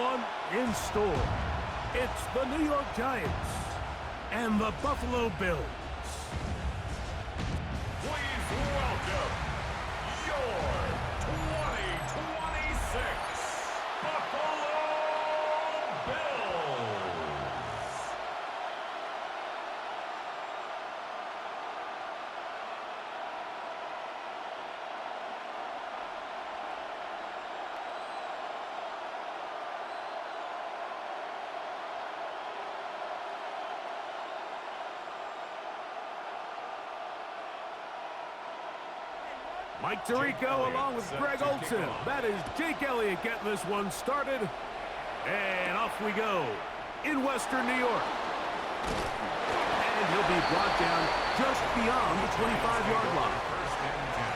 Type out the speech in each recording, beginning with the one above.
one in store. It's the New York Giants and the Buffalo Bills. Please welcome your 2026 Buffalo Bills. Mike Tirico along with Greg Olson. That is Jake Elliott getting this one started. And off we go in Western New York. And he'll be brought down just beyond the 25-yard line.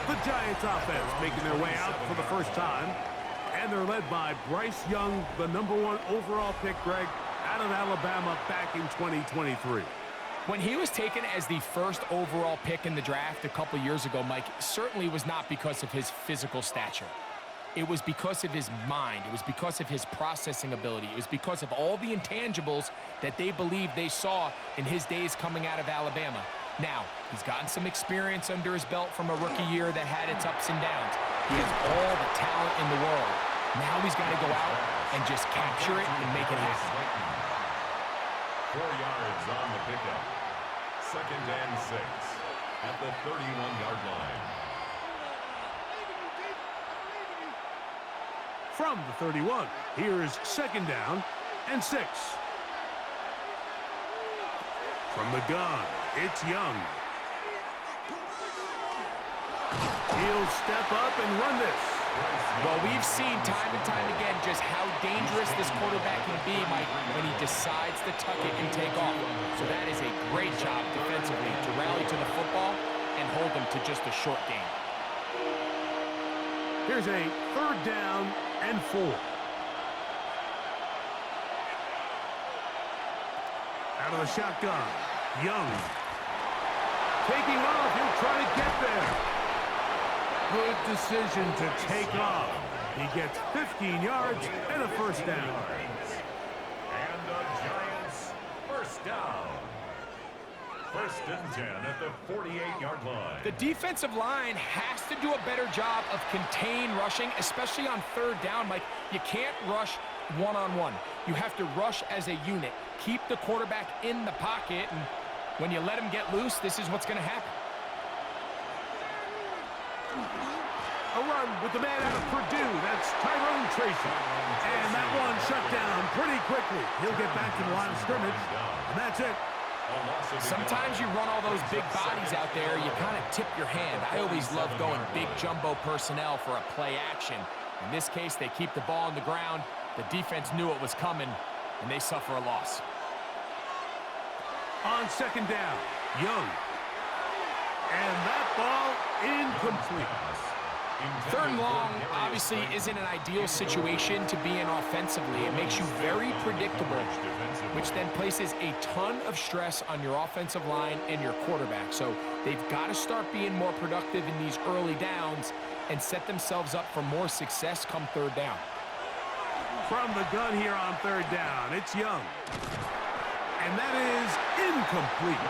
The Giants offense making their way out for the first time. And they're led by Bryce Young, the #1 overall pick, Greg, out of Alabama back in 2023. When he was taken as the first overall pick in the draft a couple years ago, Mike, certainly was not because of his physical stature. It was because of his mind. It was because of his processing ability. It was because of all the intangibles that they believed they saw in his days coming out of Alabama. Now, he's gotten some experience under his belt from a rookie year that had its ups and downs. He has all the talent in the world. Now he's got to go out and just capture it and make it happen. 4 yards on the pickup. 2nd and 6 at the 31-yard line. From the 31, here's 2nd down and 6. From the gun, it's Young. He'll step up and run this. Well, we've seen time and time again just how dangerous this quarterback can be, Mike, when he decides to tuck it and take off. So that is a great job defensively to rally to the football and hold him to just a short gain. Here's a 3rd down and 4. Out of the shotgun, Young. Taking off, he'll try to get there. Good decision to take off. He gets 15 yards and a 1st down. And the Giants, 1st down. 1st and 10 at the 48-yard line. The defensive line has to do a better job of contain rushing, especially on 3rd down. Mike, you can't rush one-on-one. You have to rush as a unit. Keep the quarterback in the pocket, and when you let him get loose, this is what's going to happen. A run with the man out of Purdue. That's Tyrone Tracy. And that one shut down pretty quickly. He'll get back to the line of scrimmage, and that's it. Sometimes you run all those big bodies out there, you kind of tip your hand. I always love going big jumbo personnel for a play action. In this case, they keep the ball on the ground. The defense knew it was coming, and they suffer a loss. On 2nd down, Young. And that ball incomplete. 3rd and long obviously isn't an ideal situation to be in offensively. It makes you very predictable, which then places a ton of stress on your offensive line and your quarterback. So they've got to start being more productive in these early downs and set themselves up for more success come 3rd down. From the gun here on 3rd down, it's Young. And that is incomplete.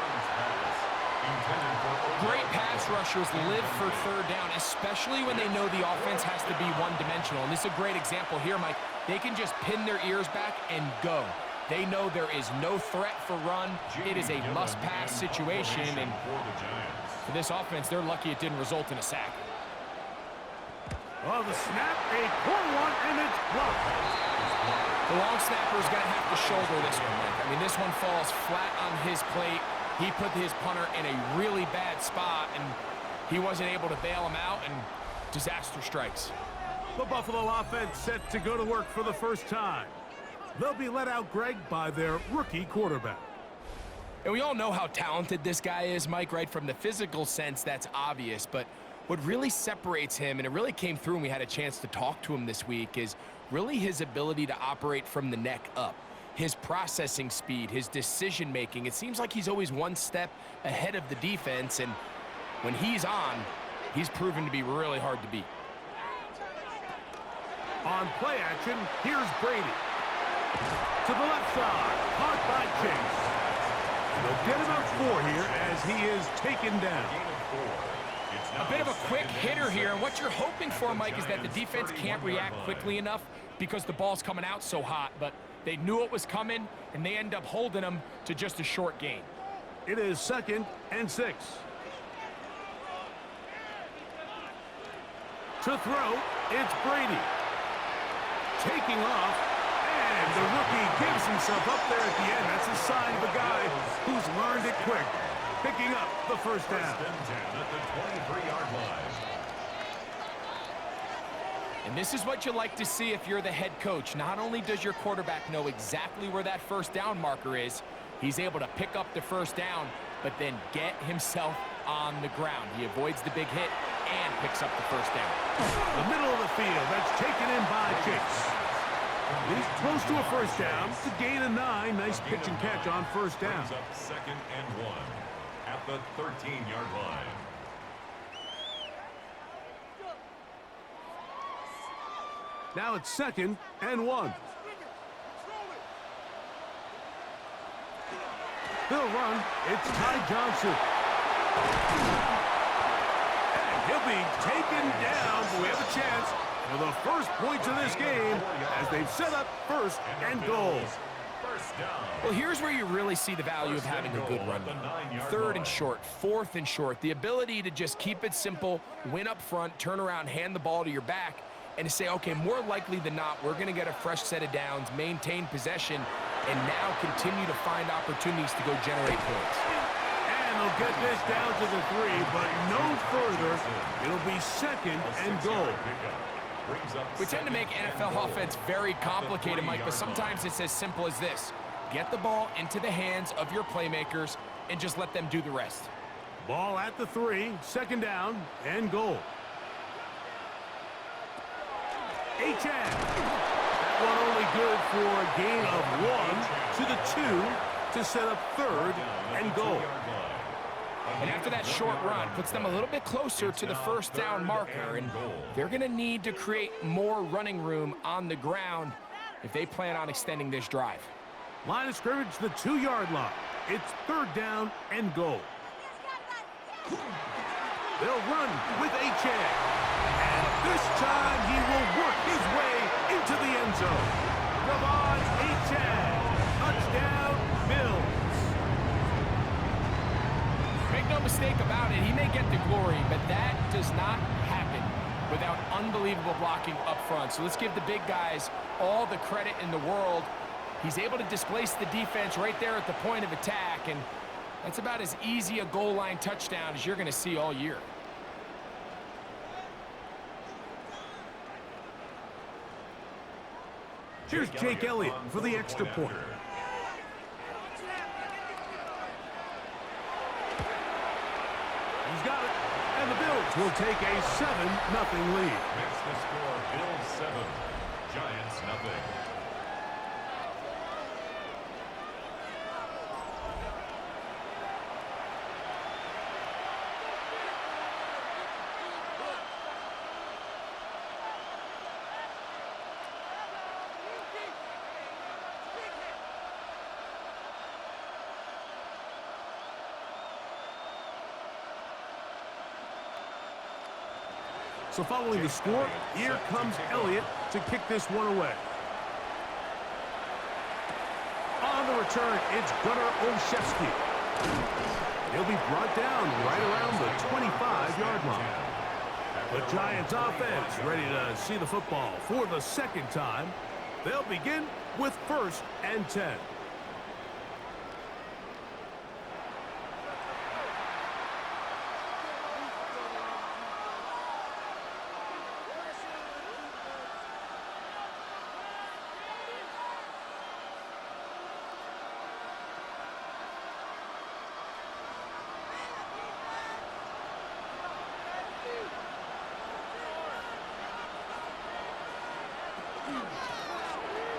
Great pass rushers live for 3rd down, especially when they know the offense has to be one-dimensional. And this is a great example here, Mike. They can just pin their ears back and go. They know there is no threat for run. It is a must-pass situation. And for this offense, they're lucky it didn't result in a sack. Oh, the snap, a poor one, and it's blocked. The long snapper is going to have to shoulder this one, Mike. I mean, this one falls flat on his plate. He put his punter in a really bad spot, and he wasn't able to bail him out, and disaster strikes. The Buffalo offense set to go to work for the first time. They'll be let out, Greg, by their rookie quarterback. And we all know how talented this guy is, Mike, right? From the physical sense, that's obvious. But what really separates him, and it really came through when we had a chance to talk to him this week, is really his ability to operate from the neck up. His processing speed, his decision-making. It seems like he's always one step ahead of the defense, and when he's on, he's proven to be really hard to beat. On play action, here's Brady. To the left side. Caught by Chase. They'll get about 4 here as he is taken down. A bit of a quick hitter here, and what you're hoping for, Mike, is that the defense can't react quickly enough because the ball's coming out so hot, but they knew it was coming, and they end up holding them to just a short gain. It is 2nd and 6. To throw, it's Brady. Taking off, and the rookie gives himself up there at the end. That's a sign of a guy who's learned it quick. Picking up the first down. First and 10 at the 23-yard line. And this is what you like to see if you're the head coach. Not only does your quarterback know exactly where that first down marker is, he's able to pick up the first down, but then get himself on the ground. He avoids the big hit and picks up the first down. The middle of the field, that's taken in by Chase. He's close to a first down. It's a gain of 9. Nice pitch and catch on first down. Brings up 2nd and 1 at the 13-yard line. Now it's 2nd and 1. They'll run. It's Ty Johnson. And he'll be taken down. But we have a chance for the first points of this game as they've set up 1st and goal. First down. Well, here's where you really see the value of having a good run. 3rd and short, 4th and short. The ability to just keep it simple, win up front, turn around, hand the ball to your back, and to say, okay, more likely than not, we're going to get a fresh set of downs, maintain possession, and now continue to find opportunities to go generate points. And they'll get this down to the 3, but no further. It'll be 2nd and goal. We tend to make NFL offense very complicated, Mike, but sometimes it's as simple as this. Get the ball into the hands of your playmakers and just let them do the rest. Ball at the 3, 2nd down and goal. Achane. That one only good for a gain of 1 to the 2 to set up 3rd and goal. And after that short run, puts them a little bit closer to the first down marker, and they're going to need to create more running room on the ground if they plan on extending this drive. Line of scrimmage, the 2-yard line. It's 3rd down and goal. They'll run with Achane. And this time he will work his way into the end zone. Devon Achane. Touchdown, Bills. Make no mistake about it, he may get the glory, but that does not happen without unbelievable blocking up front. So let's give the big guys all the credit in the world. He's able to displace the defense right there at the point of attack, and that's about as easy a goal line touchdown as you're going to see all year. Here's Jake Elliott for the extra point. He's got it, and the Bills will take a 7-0 lead. Makes the score Bills 7, Giants nothing. So following the score, here comes Elliott to kick this one away. On the return, it's Gunnar Olszewski. He'll be brought down right around the 25-yard line. The Giants offense ready to see the football for the 2nd time. They'll begin with 1st and 10.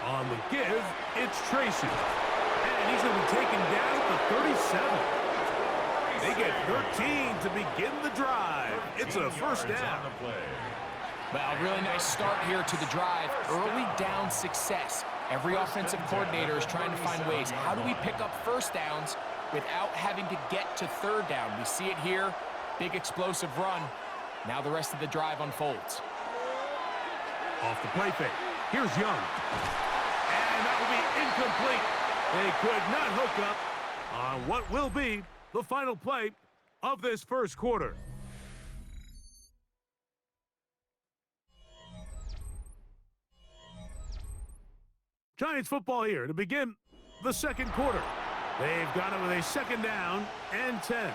On the give, it's Tracy. And he's going to be taken down at the 37. They get 13 to begin the drive. It's a first down. Well, really nice start here to the drive. Early down success Every offensive coordinator is trying to find ways. How do we pick up first downs without having to get to third down? We see it here. Big explosive run. Now the rest of the drive unfolds. Off the play fake. Here's Young. And that will be incomplete. They could not hook up on what will be the final play of this first quarter. Giants football here to begin the second quarter. They've got it with a second down and 10.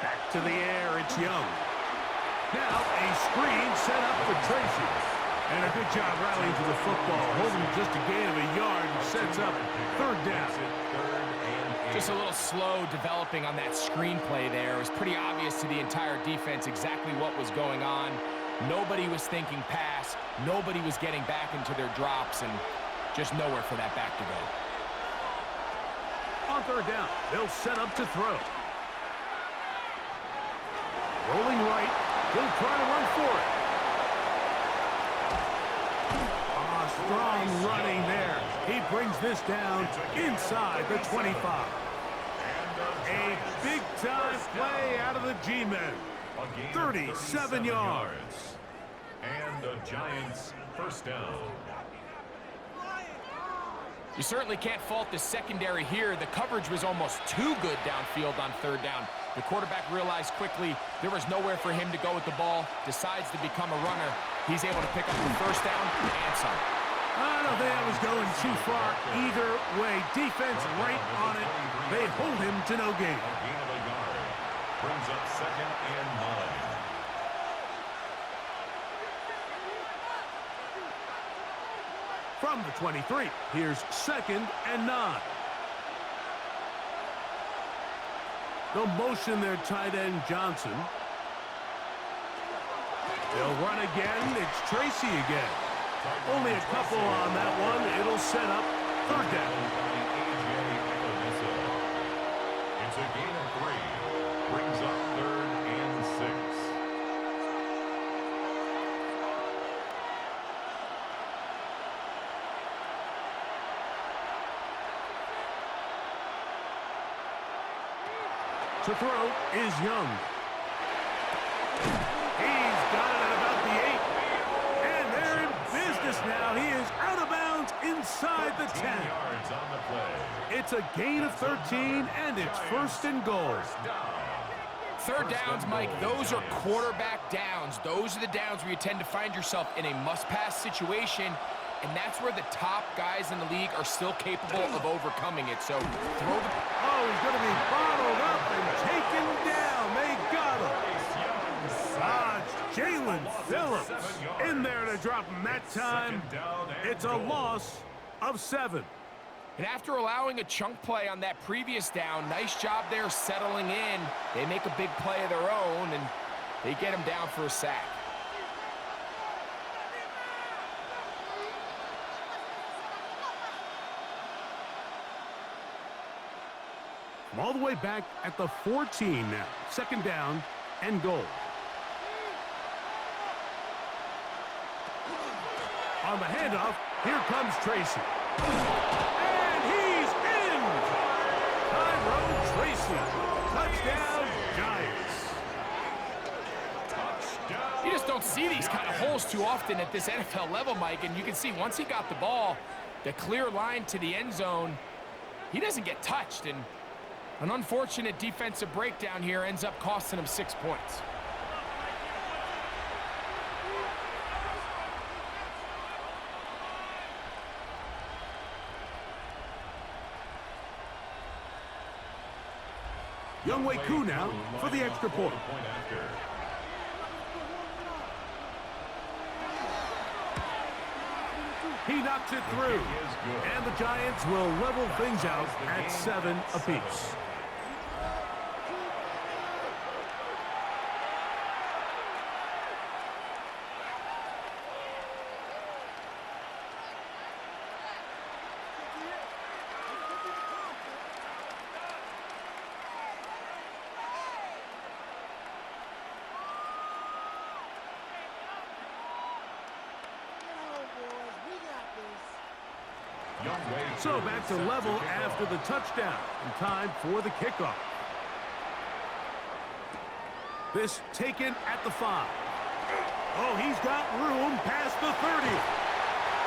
Back to the air, it's Young. Now a screen set up for Tracy. And a good job rallying to the football, holding just a gain of a yard and sets up third down. Just a little slow developing on that screenplay there. It was pretty obvious to the entire defense exactly what was going on. Nobody was thinking pass. Nobody was getting back into their drops, and just nowhere for that back to go. On third down, they'll set up to throw. Rolling right, he'll try to run for it. Strong running there. He brings this down inside the 25. A big-time play out of the G-men. 37 yards. And the Giants first down. You certainly can't fault the secondary here. The coverage was almost too good downfield on third down. The quarterback realized quickly there was nowhere for him to go with the ball, decides to become a runner. He's able to pick up the first down and some. I don't think I was going too far either way. Defense right on it. They hold him to no gain. A gain of a yard. Brings up second and 9. From the 23, here's second and 9. They'll motion their tight end, Johnson. They'll run again. It's Tracy again. Only a couple on that one. It'll set up third down. It's a gain of 3. Brings up third and 6. To throw is Young. He's got it at about the 8. And they're in business now. He is out of bounds inside the 10. Yards on the play. It's a gain of 13, and it's first and goal. Third downs, Mike, those are quarterback downs. Those are the downs where you tend to find yourself in a must-pass situation, and that's where the top guys in the league are still capable of overcoming it. So throw the... Oh, he's going to be bottled up and taken down. They got him. Jalen Phillips in there to drop him that time. It's a loss of 7. And after allowing a chunk play on that previous down, nice job there settling in. They make a big play of their own, and they get him down for a sack. From all the way back at the 14 now. Second down and goal. On the handoff, here comes Tracy. And he's in! Tyrone Tracy. Touchdown, Giants. You just don't see these kind of holes too often at this NFL level, Mike, and you can see once he got the ball, the clear line to the end zone, he doesn't get touched, and an unfortunate defensive breakdown here ends up costing him 6 points. Younghoe Koo now for the extra point. He knocks it through. And the Giants will level things out at 7 apiece. So back to level after the touchdown. And time for the kickoff. This taken at the 5. Oh, he's got room past the 30.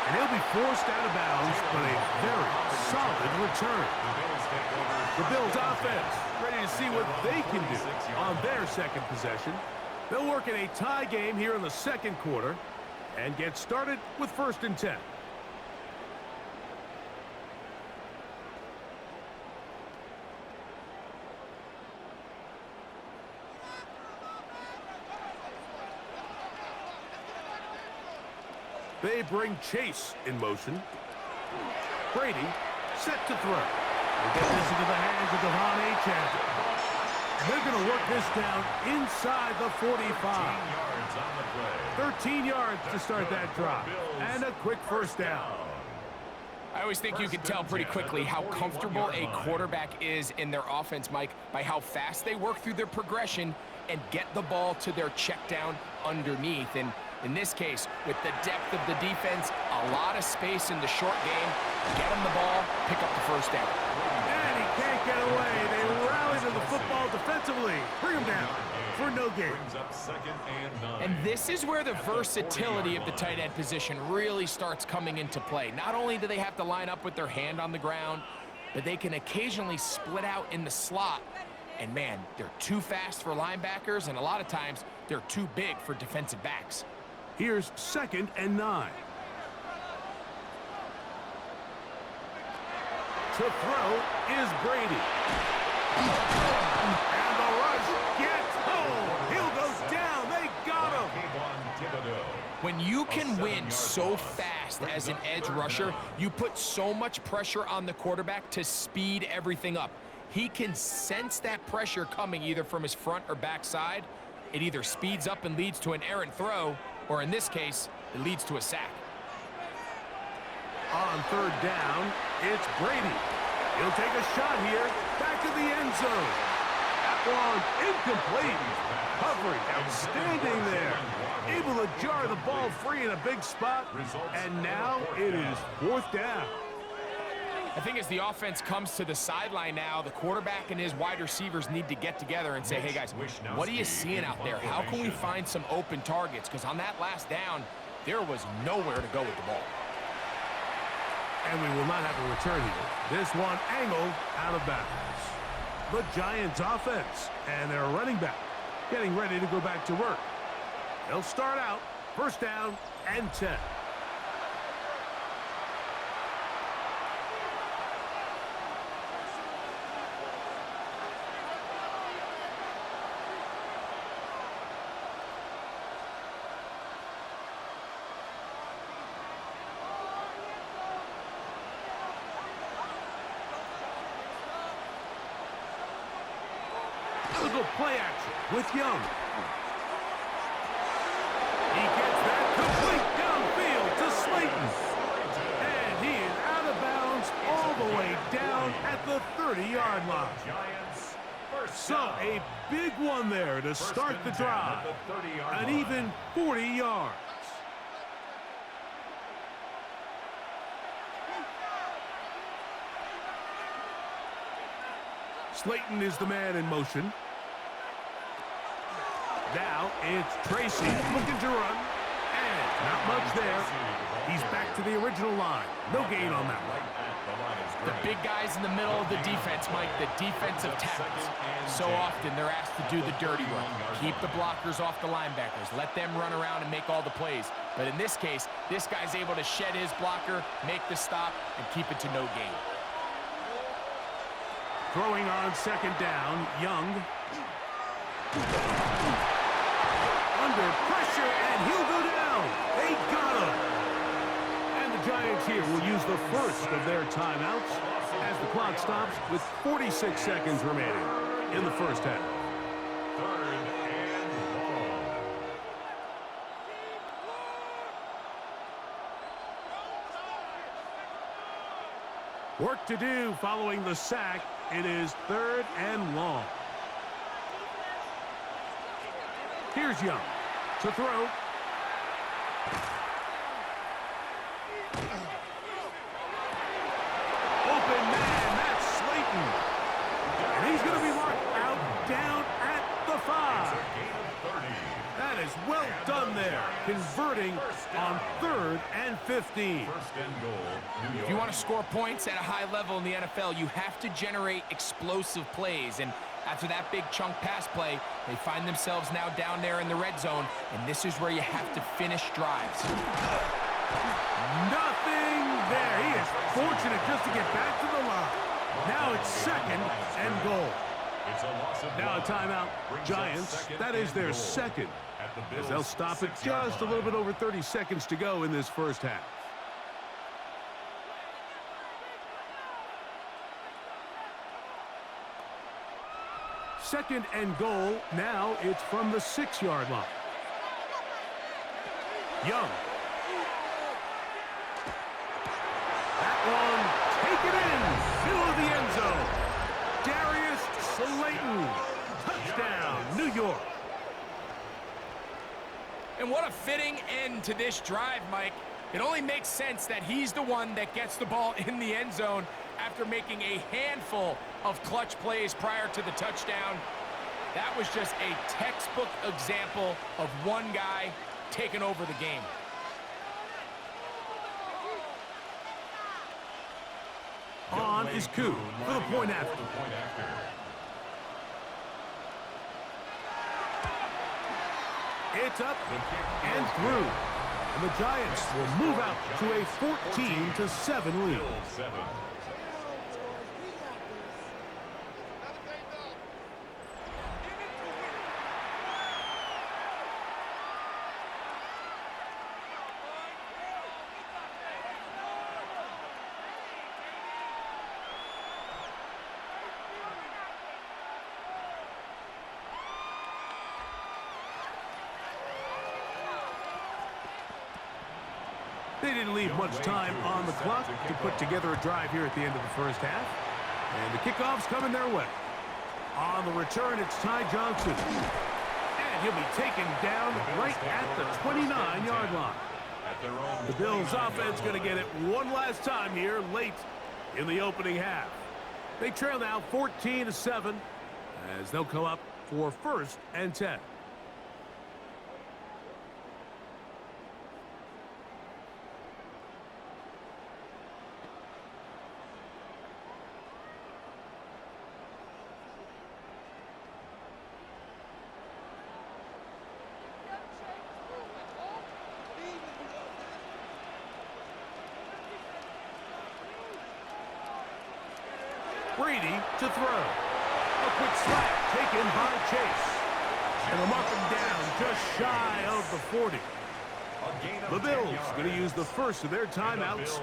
And he'll be forced out of bounds, but a very solid return. The Bills offense ready to see what they can do on their second possession. They'll work in a tie game here in the second quarter and get started with 1st and 10. They bring Chase in motion. Brady set to throw. They get this into the hands of Devon Achane. They're going to work this down inside the 45. 13 yards to start that drive. And a quick 1st down. I always think you can tell pretty quickly how comfortable a quarterback is in their offense, Mike, by how fast they work through their progression and get the ball to their check down underneath. And in this case, with the depth of the defense, a lot of space in the short game, get him the ball, pick up the 1st down. And he can't get away. They rally to the football defensively. Bring him down for no gain. And this is where the versatility of the tight end position really starts coming into play. Not only do they have to line up with their hand on the ground, but they can occasionally split out in the slot. And man, they're too fast for linebackers, and a lot of times they're too big for defensive backs. Here's 2nd and 9. To throw is Brady. And the rush gets home. He'll go down. They got him. When you can win so fast as an edge rusher, you put so much pressure on the quarterback to speed everything up. He can sense that pressure coming either from his front or back side. It either speeds up and leads to an errant throw, or in this case, it leads to a sack. On 3rd down, it's Brady. He'll take a shot here. Back to the end zone. That one incomplete. Covering outstanding there. Able to jar the ball free in a big spot. And now it is 4th down. I think as the offense comes to the sideline now, the quarterback and his wide receivers need to get together and say, hey guys, what are you seeing out there? How can we find some open targets? Because on that last down, there was nowhere to go with the ball. And we will not have a return here. This one angled out of bounds. The Giants offense and their running back getting ready to go back to work. They'll start out 1st down and 10. Little play action with Young. He gets that complete downfield to Slayton. And he is out of bounds all the way down at the 30-yard line. So a big one there to start the drive. An even 40 yards. Slayton is the man in motion. Now it's Tracy looking to run. And not much there. He's back to the original line. No gain on that one. The big guys in the middle of the defense, Mike, the defensive tackles. So often they're asked to do the dirty work. Keep the blockers off the linebackers. Let them run around and make all the plays. But in this case, this guy's able to shed his blocker, make the stop, and keep it to no gain. Throwing on 2nd down, Young. Under pressure, and he'll go down. They got him. And the Giants here will use the first of their timeouts as the clock stops with 46 seconds remaining in the 1st half. 3rd and long. Work to do following the sack. It is 3rd and long. Here's Young to throw. and 15. First and goal, New York. If you want to score points at a high level in the NFL, you have to generate explosive plays. And after that big chunk pass play, they find themselves now down there in the red zone, and this is where you have to finish drives. Nothing there. He is fortunate just to get back to the line. Now it's second and goal. It's a loss of Now a one. timeout. Brings up Giants, second that is and their goal. second. At the As Bills' they'll stop it 6-yard just a line. little bit over 30 seconds to go in this first half. Second and goal. Now it's from the 6-yard line. Young. That one, take it in, middle of the end zone. Darius Slayton, touchdown, New York. And what a fitting end to this drive, Mike. It only makes sense that he's the one that gets the ball in the end zone after making a handful of clutch plays prior to the touchdown. That was just a textbook example of one guy taking over the game. On is Koo for the point after. It's up and through. And the Giants will move out to a 14-7 lead. Bills 7. They didn't leave much time on the clock to put together a drive here at the end of the first half. And the kickoff's coming their way. On the return, it's Ty Johnson. And he'll be taken down right at the 29-yard line. The Bills' offense going to get it one last time here late in the opening half. They trail now 14-7 as they'll come up for 1st and 10. Brady to throw. A quick slap taken by Chase. And a mark him down just shy of the 40. The Bills going to use the first of their timeouts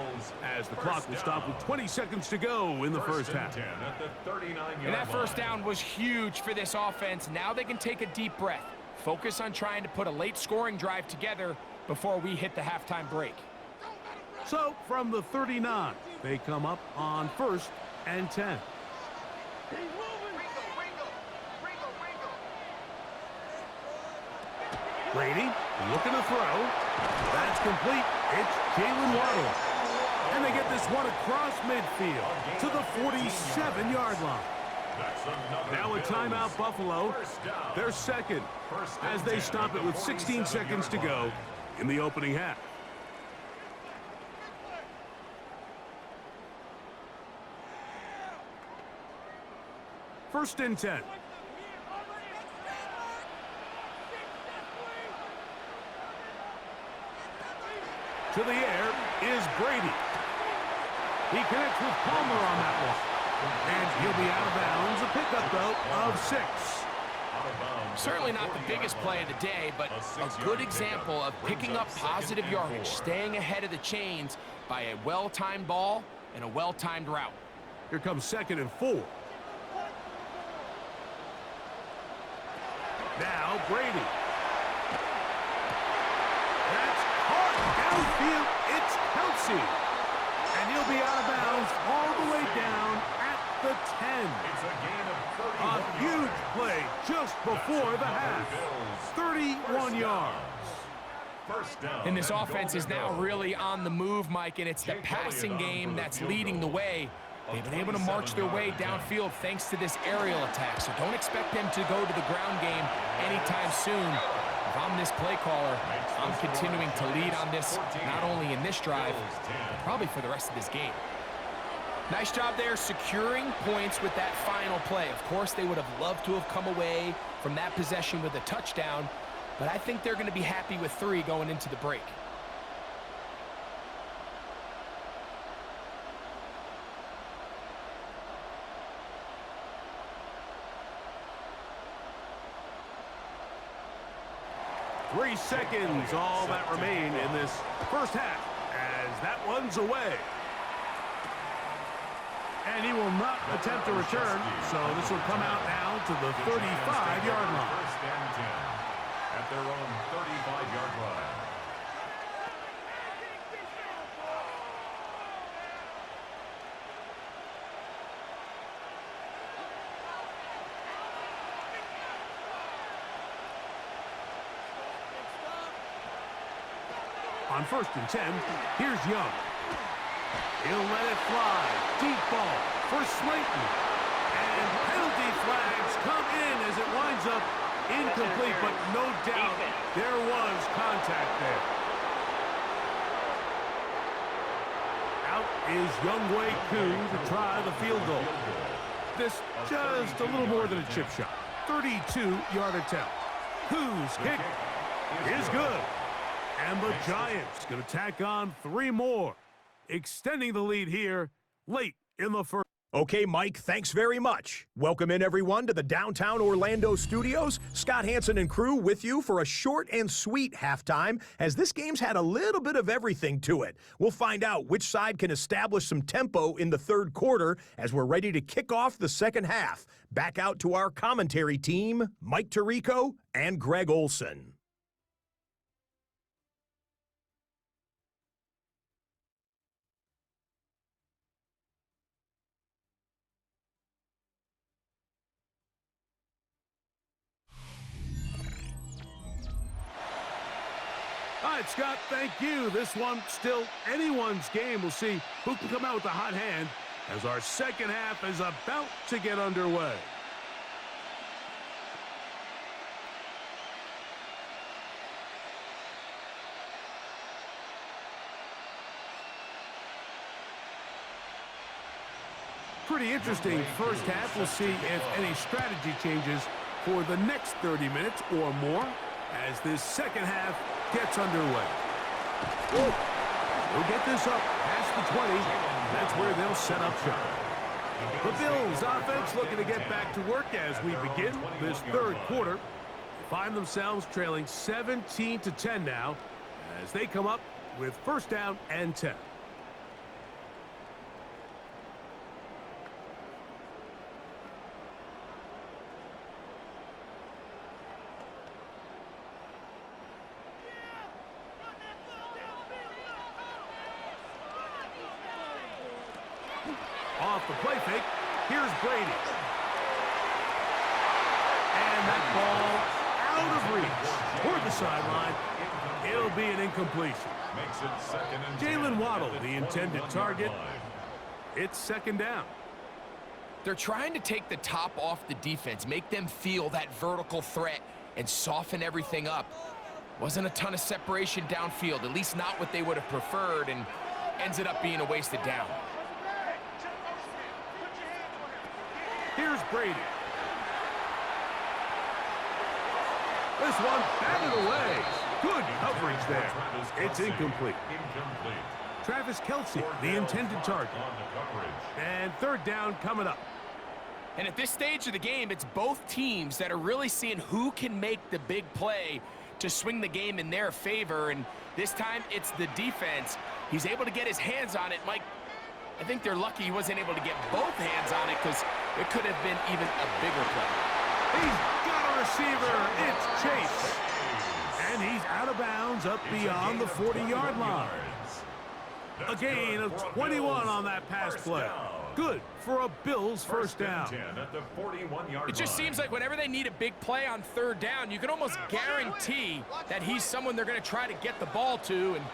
as the clock will stop with 20 seconds to go in the first half. And that first down was huge for this offense. Now they can take a deep breath. Focus on trying to put a late scoring drive together before we hit the halftime break. So from the 39, they come up on 1st and 10. Brady looking to throw. That's complete. It's Jalen Waddle. And they get this one across midfield to the 47-yard line. Now a timeout, Buffalo. They're second as they stop it with 16 seconds to go in the opening half. First and 10. To the air is Brady. He connects with Palmer on that one. And he'll be out of bounds. A pickup, though, of 6. Certainly not the biggest play of the day, but a good example of picking up positive yardage, staying ahead of the chains by a well-timed ball and a well-timed route. Here comes 2nd and 4. Now Brady. That's caught downfield. It's Kelsey. And he'll be out of bounds all the way down at the 10. A huge play just before the half. 31 yards. And this offense is now really on the move, Mike, and it's the passing game that's leading the way. They've been able to march their way downfield thanks to this aerial attack, so don't expect them to go to the ground game anytime soon. if I'm this play caller, I'm continuing to lead on this, not only in this drive, but probably for the rest of this game. Nice job there securing points with that final play. Of course, they would have loved to have come away from that possession with a touchdown, but I think they're going to be happy with 3 going into the break. Three seconds, all that remain in this first half, as that one's away. And he will not attempt to return, so this will come out now to the 35-yard line. First and 10 at their own 35-yard line. On first and 10, here's Young. He'll let it fly. Deep ball for Slayton. And penalty flags come in as it winds up incomplete, but no doubt there was contact there. Out is Younghoe Koo to try the field goal. This just a little more than a chip shot. 32-yard attempt. Koo's kick is good. And the Giants going to tack on 3 more, extending the lead here late in the first. Okay, Mike, thanks very much. Welcome in, everyone, to the downtown Orlando studios. Scott Hansen and crew with you for a short and sweet halftime, as this game's had a little bit of everything to it. We'll find out which side can establish some tempo in the third quarter as we're ready to kick off the second half. Back out to our commentary team, Mike Tirico and Greg Olson. All right, Scott, thank you. This one still anyone's game. We'll see who can come out with the hot hand as our second half is about to get underway. Pretty interesting first half. We'll see if any strategy changes for the next 30 minutes or more as this second half gets underway. We'll get this up past the 20. That's where they'll set up shop. The Bills offense looking to get back to work as we begin this third quarter. They find themselves trailing 17-10 now as they come up with first down and 10. Off the play fake, here's Brady. And that ball out of reach toward the sideline. It'll be an incompletion. Makes it second and 10. Jalen Waddle, the intended target. It's second down. They're trying to take the top off the defense, make them feel that vertical threat, and soften everything up. Wasn't a ton of separation downfield, at least not what they would have preferred, and ends up being a wasted down. Here's Brady. This one batted away. Good coverage there. It's incomplete. Travis Kelce, the intended target. And third down coming up. And at this stage of the game, it's both teams that are really seeing who can make the big play to swing the game in their favor. And this time, it's the defense. He's able to get his hands on it. Mike, I think they're lucky he wasn't able to get both hands on it because it could have been even a bigger play. He's got a receiver. It's Chase. And he's out of bounds up beyond the 40-yard line. A gain of 21 on that pass play. Good for a Bills first down. It just seems like whenever they need a big play on third down, you can almost guarantee that he's someone they're going to try to get the ball to, and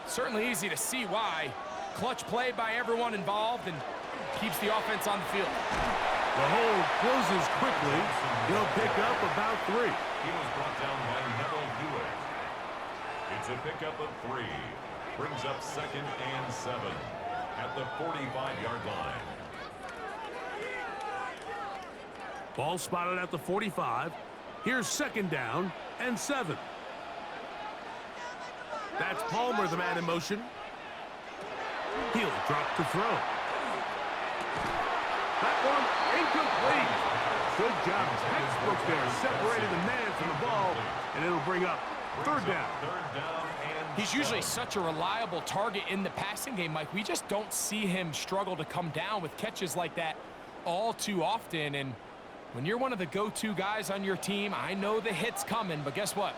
certainly easy to see why. Clutch play by everyone involved and keeps the offense on the field. The hold closes quickly. He'll pick up about 3. He was brought down by Neville It's a pickup of 3. Brings up 2nd and 7 at the 45-yard line. Ball spotted at the 45. Here's 2nd down and 7. That's Palmer, the man in motion. He'll drop to throw. That one incomplete. Good job. Textbook there, separating the man from the ball, and it'll bring up 3rd down. He's usually such a reliable target in the passing game, Mike. We just don't see him struggle to come down with catches like that all too often. And when you're one of the go-to guys on your team, I know the hit's coming, but guess what?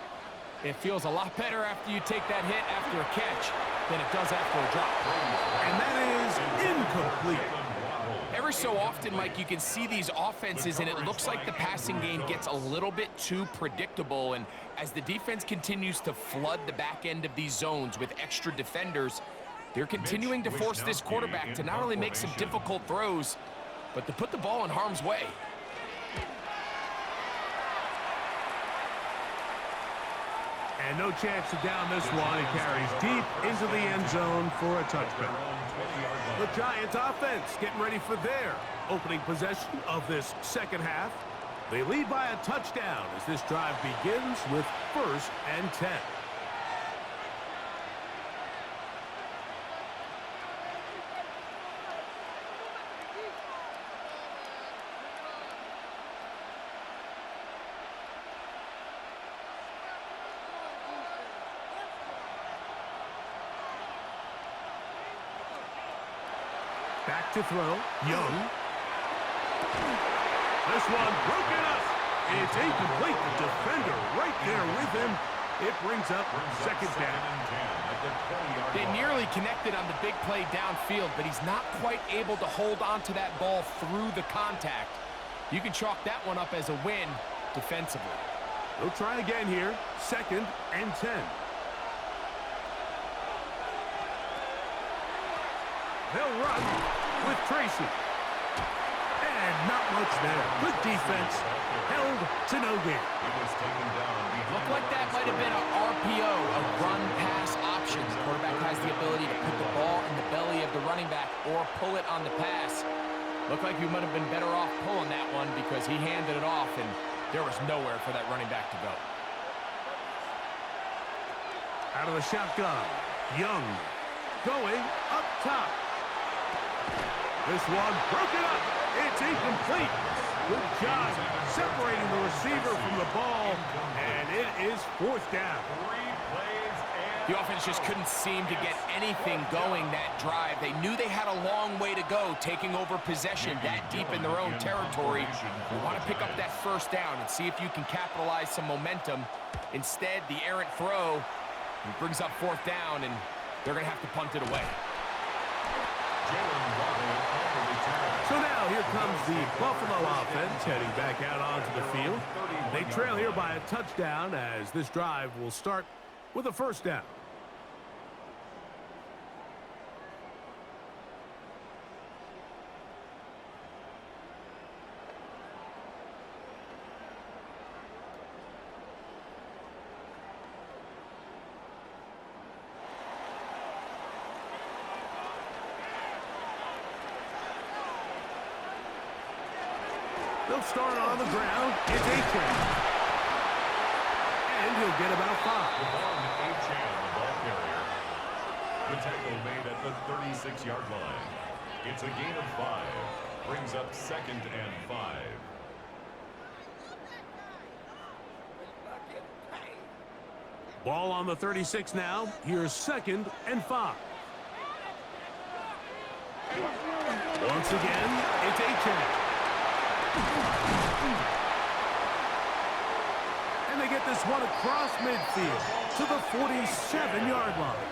It feels a lot better after you take that hit after a catch than it does after a drop. And that is incomplete. Every so often, Mike, you can see these offenses, and it looks like the passing game gets a little bit too predictable. And as the defense continues to flood the back end of these zones with extra defenders, they're continuing to force this quarterback to not only make some difficult throws, but to put the ball in harm's way. And no chance to down this one. He carries deep into the end zone for a touchback. The Giants offense getting ready for their opening possession of this 2nd half. They lead by a touchdown as this drive begins with 1st and 10. Back to throw. Young. This one broken up. It's incomplete. The defender right there with him. It brings up 2nd down. They nearly connected on the big play downfield, but he's not quite able to hold on to that ball through the contact. You can chalk that one up as a win defensively. They'll try again here. 2nd and 10. They'll run with Tracy. And not much there. Good defense. Held to no gain. Looked like that might have been an RPO, a run-pass option. The quarterback has the ability to put the ball in the belly of the running back or pull it on the pass. Looked like he might have been better off pulling that one because he handed it off, and there was nowhere for that running back to go. Out of the shotgun. Young. Going up top. This one broken up. It's incomplete. Good job separating the receiver from the ball, and it is 4th down. The offense just couldn't seem to get anything going that drive. They knew they had a long way to go, taking over possession that deep in their own territory. You want to pick up that 1st down and see if you can capitalize some momentum. Instead, the errant throw brings up 4th down, and they're going to have to punt it away. So now here comes the Buffalo offense heading back out onto the field. They trail here by a touchdown as this drive will start with a 1st down. They'll start on the ground. It's A-Chain. And he'll get about 5. A-Chain, the ball carrier. The tackle made at the 36-yard line. It's a gain of 5. Brings up 2nd and 5. Ball on the 36 now. Here's 2nd and 5. Once again, it's A-Chain. And they get this one across midfield to the 47-yard line.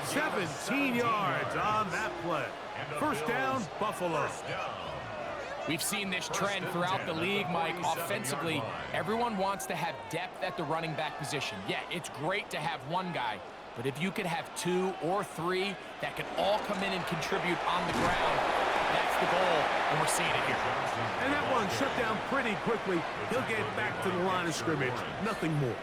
17 yards on that play. 1st down, Buffalo. We've seen this trend throughout the league, Mike. Offensively, everyone wants to have depth at the running back position. Yeah, it's great to have one guy, but if you could have 2 or 3 that can all come in and contribute on the ground, that's the goal, and we're seeing it here. And that one shut down pretty quickly. He'll get back to the line of scrimmage. Nothing more.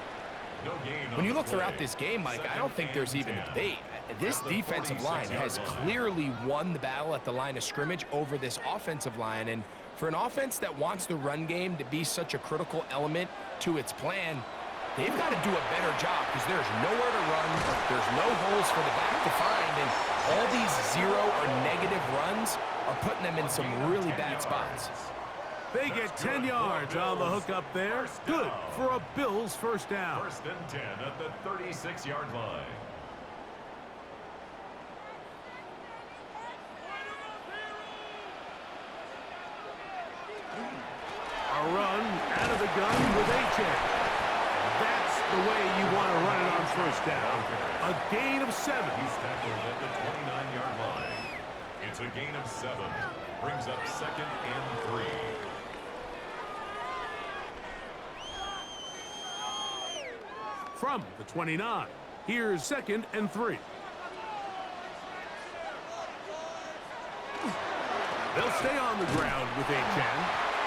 No gain on When you the look throughout play. this game, Mike, I don't think there's even a 2nd and debate. 10. This At the defensive line 46-yard has line. clearly won the battle at the line of scrimmage over this offensive line. And for an offense that wants the run game to be such a critical element to its plan, they've got to do a better job because there's nowhere to run. There's no holes for the back to find. And all these 0 or negative runs are putting them in some really bad spots. They get 10 yards on the hook up there. Good for a Bills first down. 1st and 10 at the 36-yard line. A run out of the gun with H.N. That's the way you want to run it on first down. A gain of 7. He's tackled at the 29-yard line. It's a gain of 7. Brings up 2nd and 3. From the 29. Here's 2nd and 3. They'll stay on the ground with H.N.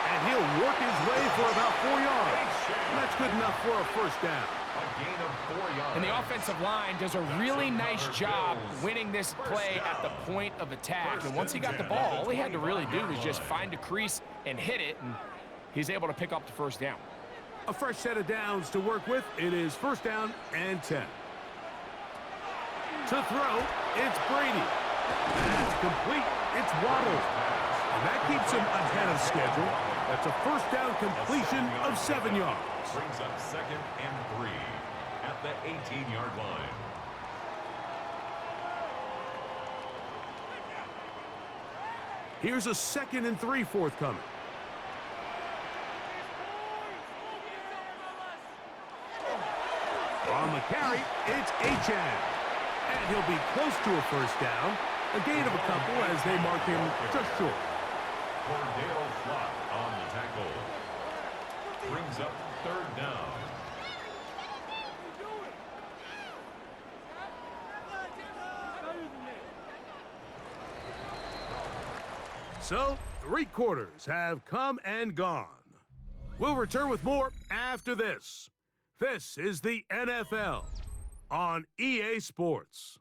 And he'll work his way for about 4 yards. That's good enough for a first down. A gain of 4 yards. And the offensive line does a really nice job winning this play at the point of attack. And once he got the ball, all he had to really do was just find a crease and hit it, and he's able to pick up the first down. A fresh set of downs to work with. It is first down and 10. To throw, it's Brady. That's complete. It's Waddle. And that keeps him ahead of schedule. That's a first down completion of 7 yards. Brings up 2nd and 3 at the 18-yard line. Here's a 2nd and 3 forthcoming. On the carry, it's H.N. And he'll be close to a first down. A gain of a couple as they mark him just short. Cordero Flott on the tackle. Brings up 3rd down. So, 3 quarters have come and gone. We'll return with more after this. This is the NFL on EA Sports.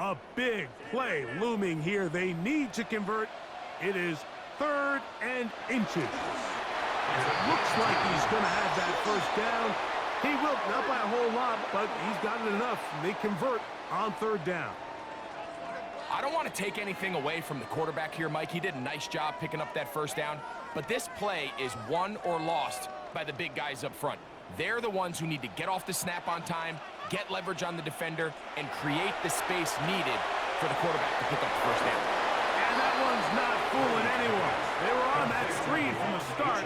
A big play looming here. They need to convert. It is 3rd and inches. And it looks like he's going to have that first down. He will, not by a whole lot, but he's gotten enough. They convert on 3rd down. I don't want to take anything away from the quarterback here, Mike. He did a nice job picking up that first down. But this play is won or lost by the big guys up front. They're the ones who need to get off the snap on time, get leverage on the defender, and create the space needed for the quarterback to pick up the first down. And that one's not fooling anyone. They were on that screen from the start,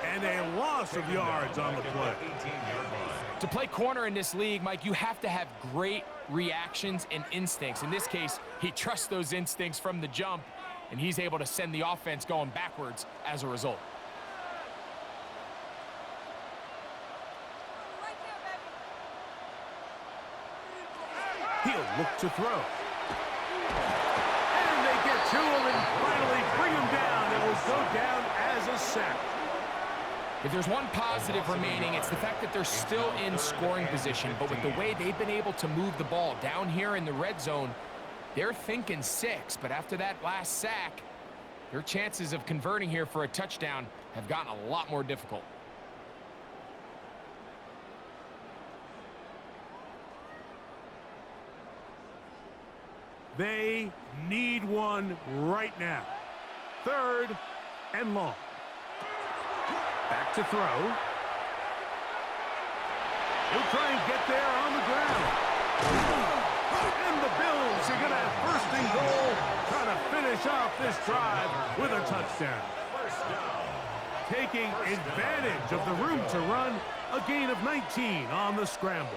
and a loss of yards on the play. 18-yard line. To play corner in this league, Mike, you have to have great reactions and instincts. In this case, he trusts those instincts from the jump, and he's able to send the offense going backwards as a result. He'll look to throw. And they get to him and finally bring him down. It will go down as a sack. If there's one positive remaining, it's the fact that they're still in scoring position. But with the way they've been able to move the ball down here in the red zone, they're thinking 6. But after that last sack, their chances of converting here for a touchdown have gotten a lot more difficult. They need one right now. 3rd and long. Back to throw. He'll try and get there on the ground. And the Bills are going to have 1st and goal, trying to finish off this drive with a touchdown. Taking advantage of the room to run, a gain of 19 on the scramble.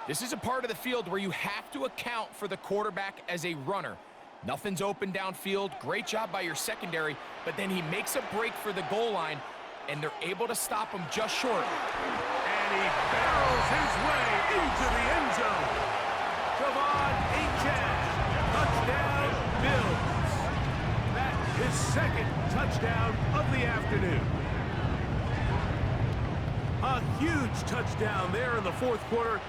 This is a part of the field where you have to account for the quarterback as a runner. Nothing's open downfield. Great job by your secondary, but then he makes a break for the goal line, and they're able to stop him just short. And he barrels his way into the end zone. Javon Achane, touchdown Bills. That is second touchdown of the afternoon. A huge touchdown there in the fourth quarter,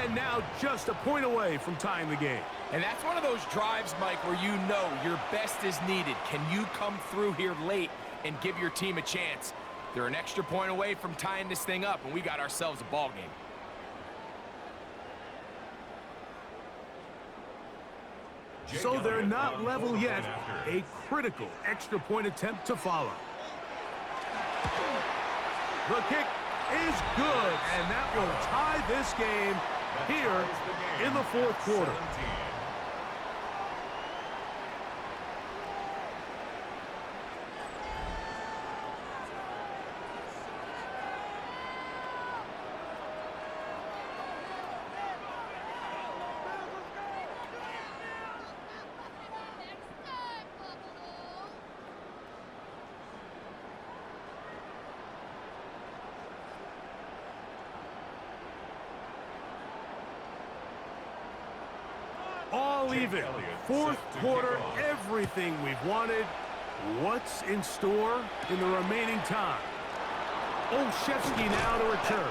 and now just a point away from tying the game. And that's one of those drives, Mike, where you know your best is needed. Can you come through here late and give your team a chance? They're an extra point away from tying this thing up, and we got ourselves a ball game. So they're not level yet. A critical extra point attempt to follow. The kick is good, and that will tie this game here in the fourth quarter. All even. Fourth quarter, everything we've wanted. What's in store in the remaining time? Olszewski now to return.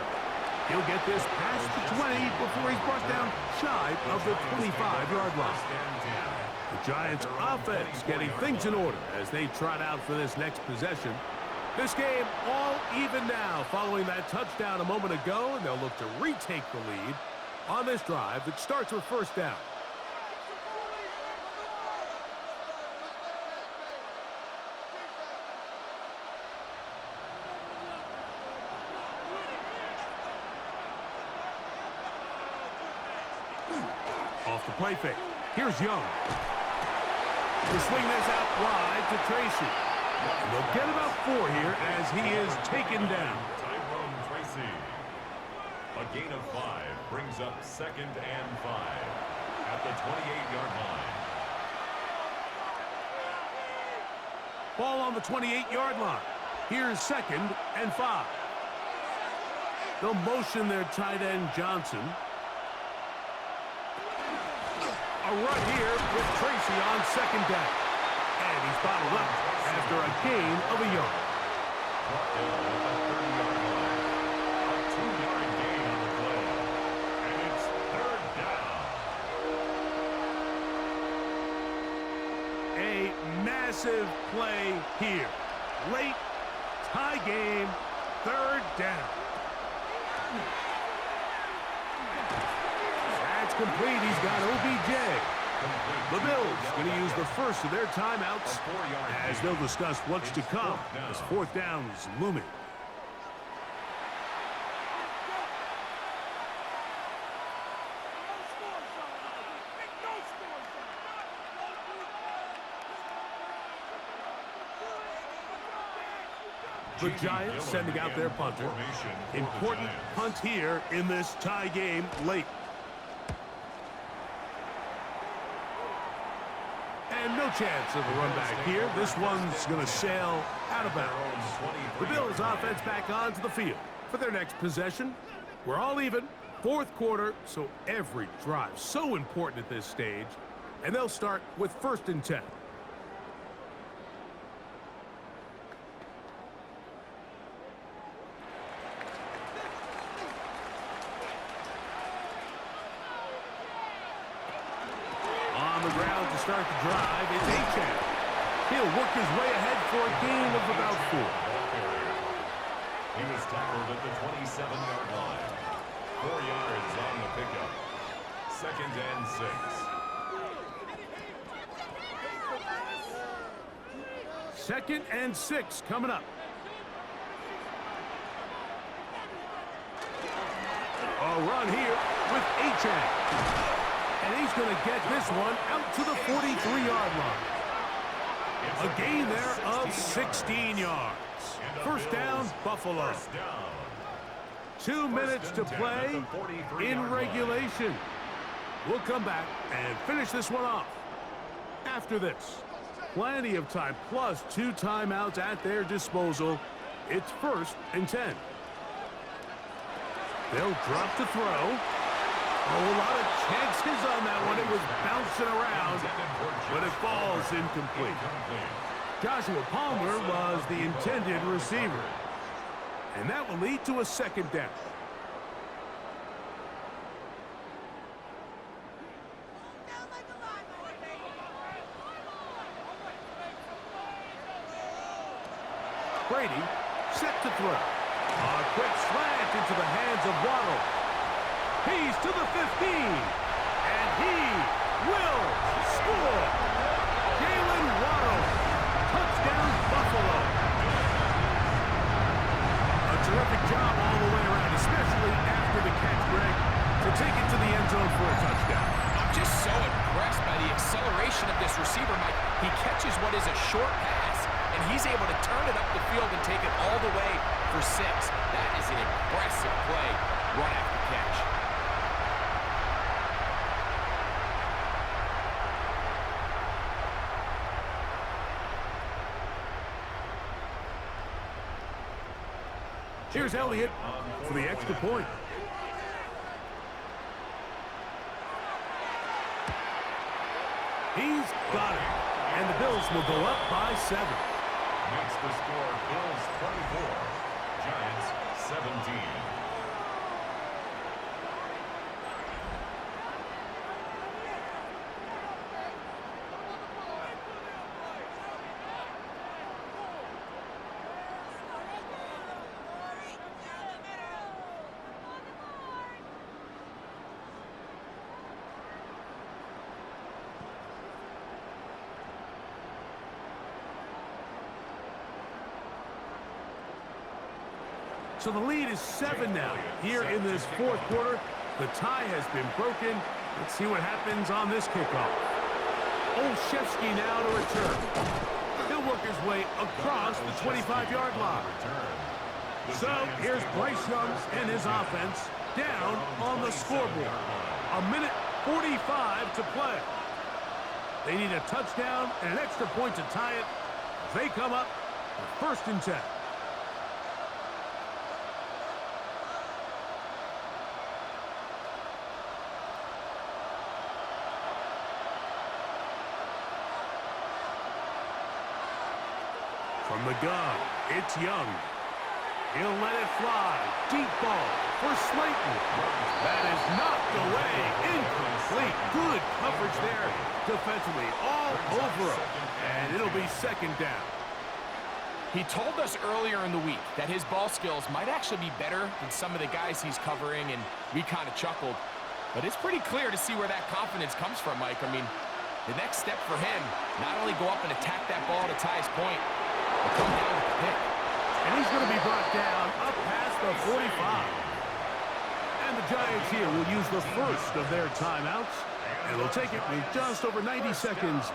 He'll get this past the 20 before he's brought down shy of the 25-yard line. The Giants' offense getting things in order as they trot out for this next possession. This game all even now following that touchdown a moment ago, and they'll look to retake the lead on this drive that starts with first down. Off the play fake. Here's Young. He'll swing this out wide to Tracy. And they'll get about 4 here as he is taken down. Tracy. A gain of 5 brings up 2nd and 5 at the 28-yard line. Ball on the 28-yard line. Here's 2nd and 5. They'll motion their tight end Johnson. A run here with Tracy on 2nd down. And he's bottled up after a gain of a yard. Brought down at the 30-yard line. A 2-yard gain on the play. And it's 3rd down. A massive play here. Late, tie game, 3rd down. That's complete. He's got OBJ. The Bills going to use the first of their timeouts as they'll discuss what's to come as 4th down is looming. The Giants sending out their punter. Important punt here in this tie game late. And no chance of a run back here. This one's going to sail out of bounds. The Bills offense back onto the field for their next possession. We're all even. 4th quarter, so every drive so important at this stage. And they'll start with 1st and 10. Start the drive. It's Achane. He'll work his way ahead for a gain of about 4. He was tackled at the 27-yard line. 4 yards on the pickup. 2nd and 6. 2nd and 6 coming up. A run here with Achane. And he's going to get this one out to the 43-yard line. A gain there of 16 yards. 1st down, Buffalo. 2 minutes to play in regulation. We'll come back and finish this one off. After this, plenty of time, plus 2 timeouts at their disposal. It's 1st and 10. They'll drop to throw. Oh, a lot of chances on that one. It was bouncing around, but it falls incomplete. Joshua Palmer was the intended receiver. And that will lead to a 2nd down. Brady set to throw. A quick slant into the hands of Waddle. He's to the 15. And he will score. Jalen Waddle. Touchdown, Buffalo. A terrific job all the way around, especially after the catch, Greg, to take it to the end zone for a touchdown. I'm just so impressed by the acceleration of this receiver, Mike. He catches what is a short pass, and he's able to turn it up the field and take it all the way for 6. That is an impressive play right after catch. Here's Elliott for the extra point. He's got it. And the Bills will go up by 7. Makes the score Bills 24, Giants 17. So the lead is 7 now here in this 4th quarter. The tie has been broken. Let's see what happens on this kickoff. Olszewski now to return. He'll work his way across the 25-yard line. So here's Bryce Young and his offense down on the scoreboard. 1:45 to play. They need a touchdown and an extra point to tie it. They come up with 1st and 10. From the gun, it's Young. He'll let it fly. Deep ball for Slayton. That is knocked away. Incomplete. Good coverage there defensively. All over him. And it'll be 2nd down. He told us earlier in the week that his ball skills might actually be better than some of the guys he's covering, and we kind of chuckled. But it's pretty clear to see where that confidence comes from, Mike. I mean, the next step for him, not only go up and attack that ball to tie his point, but come down with the pick. And he's going to be brought down up past the 45. And the Giants here will use the first of their timeouts. And they'll take it with just over 90 seconds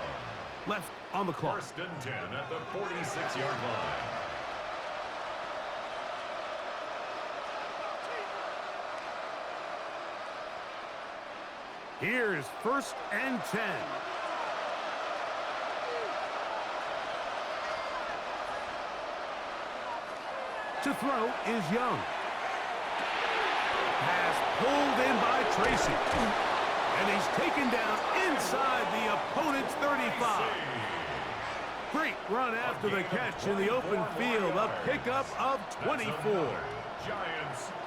left on the clock. 1st and 10 at the 46-yard line. Here's 1st and 10. To throw is Young. Pass pulled in by Tracy. And he's taken down inside the opponent's 35. Great run after the catch in the open field. A pickup of 24.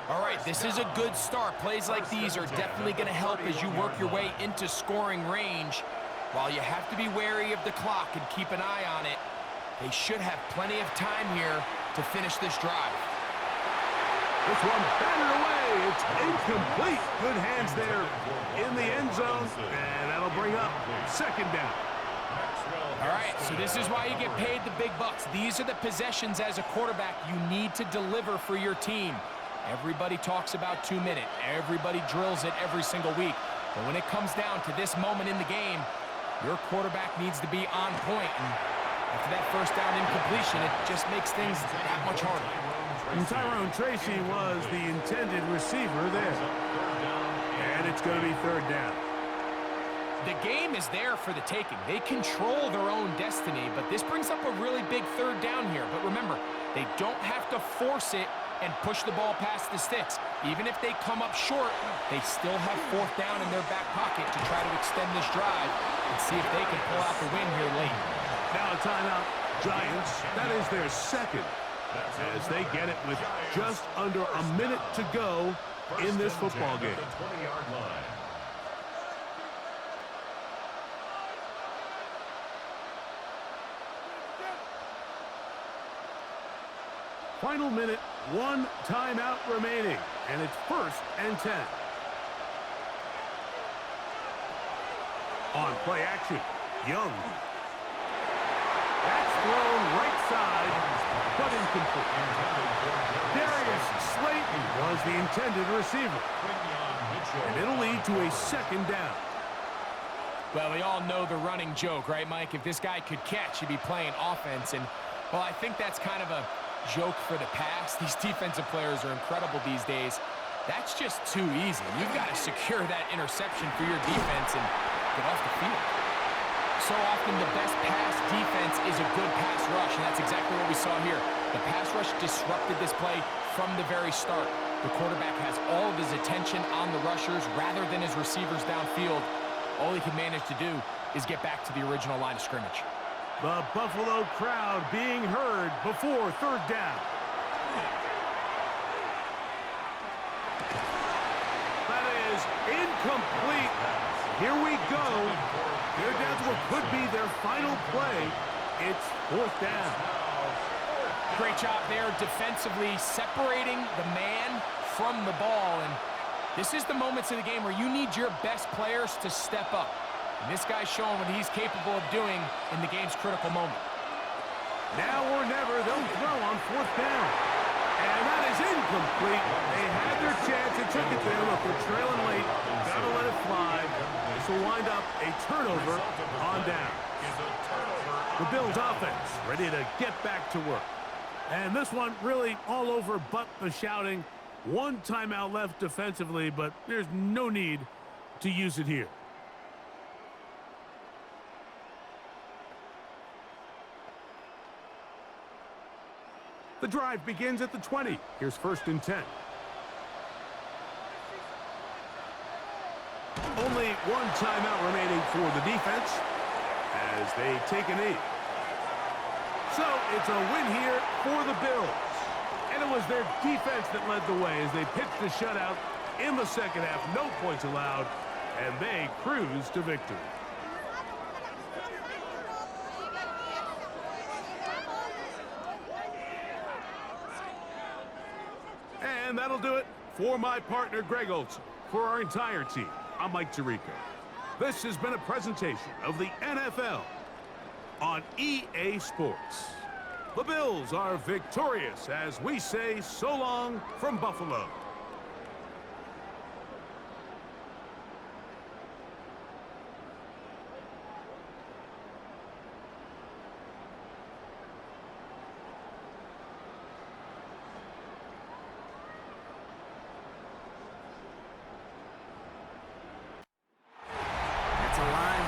All right, this is a good start. Plays like these are definitely going to help as you work your way into scoring range. While you have to be wary of the clock and keep an eye on it, they should have plenty of time here to finish this drive. This one batted away. It's incomplete. Good hands there in the end zone. And that'll bring up 2nd down. All right, so this is why you get paid the big bucks. These are the possessions as a quarterback you need to deliver for your team. Everybody talks about 2 minutes. Everybody drills it every single week. But when it comes down to this moment in the game, your quarterback needs to be on point. And after that 1st down incompletion, it just makes things that much harder. Tracy. Tyrone Tracy was the intended receiver there. And it's going to be third down. The game is there for the taking. They control their own destiny, but this brings up a really big third down here. But remember, they don't have to force it and push the ball past the sticks. Even if they come up short, they still have fourth down in their back pocket to try to extend this drive and see if they can pull out the win here late. Now a timeout, Giants. That is their second, as they get it with just under a minute to go in this football game. 20-yard line. Final minute, one timeout remaining, and it's 1st and 10. On play action, Young. That's thrown right side, but incomplete. Darius Slayton was the intended receiver, and it'll lead to a second down. Well, we all know the running joke, right, Mike? If this guy could catch, he'd be playing offense, and, well, I think that's kind of a joke for the past. These defensive players are incredible these days. That's just too easy. You've got to secure that interception for your defense and get off the field. So often the best pass defense is a good pass rush, and that's exactly what we saw here. The pass rush disrupted this play from the very start. The quarterback has all of his attention on the rushers rather than his receivers downfield. All he can manage to do is get back to the original line of scrimmage. The Buffalo crowd being heard before third down. That is incomplete. Here we go. They're down to what could be their final play. It's 4th down. Great job there defensively, separating the man from the ball. And this is the moments in the game where you need your best players to step up. And this guy's showing what he's capable of doing in the game's critical moment. Now or never, they'll throw on 4th down. And that is incomplete. They had their chance and took it there, but they're trailing late. Gotta let it fly. This will wind up a turnover on down. The Bills offense ready to get back to work. And this one really all over but the shouting. One timeout left defensively, but there's no need to use it here. The drive begins at the 20. Here's 1st and 10. Only one timeout remaining for the defense as they take a knee. So it's a win here for the Bills. And it was their defense that led the way as they pitched the shutout in the second half. No points allowed, and they cruise to victory. And that'll do it for my partner, Greg Olson. For our entire team, I'm Mike Tirico. This has been a presentation of the NFL on EA Sports. The Bills are victorious as we say so long from Buffalo.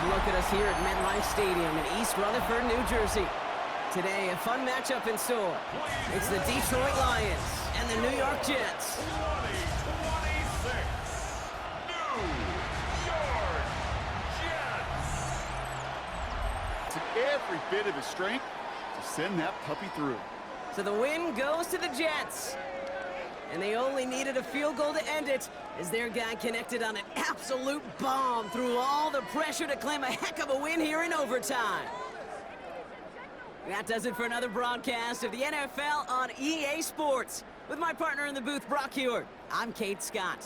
Look at us here at MetLife Stadium in East Rutherford, New Jersey. Today, a fun matchup in store. It's the Detroit Lions and the New York Jets. 2026 New York Jets. Took every bit of his strength to send that puppy through. So the win goes to the Jets. And they only needed a field goal to end it as their guy connected on an absolute bomb through all the pressure to claim a heck of a win here in overtime. That does it for another broadcast of the NFL on EA Sports. With my partner in the booth, Brock Heward, I'm Kate Scott.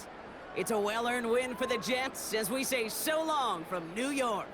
It's a well-earned win for the Jets as we say so long from New York.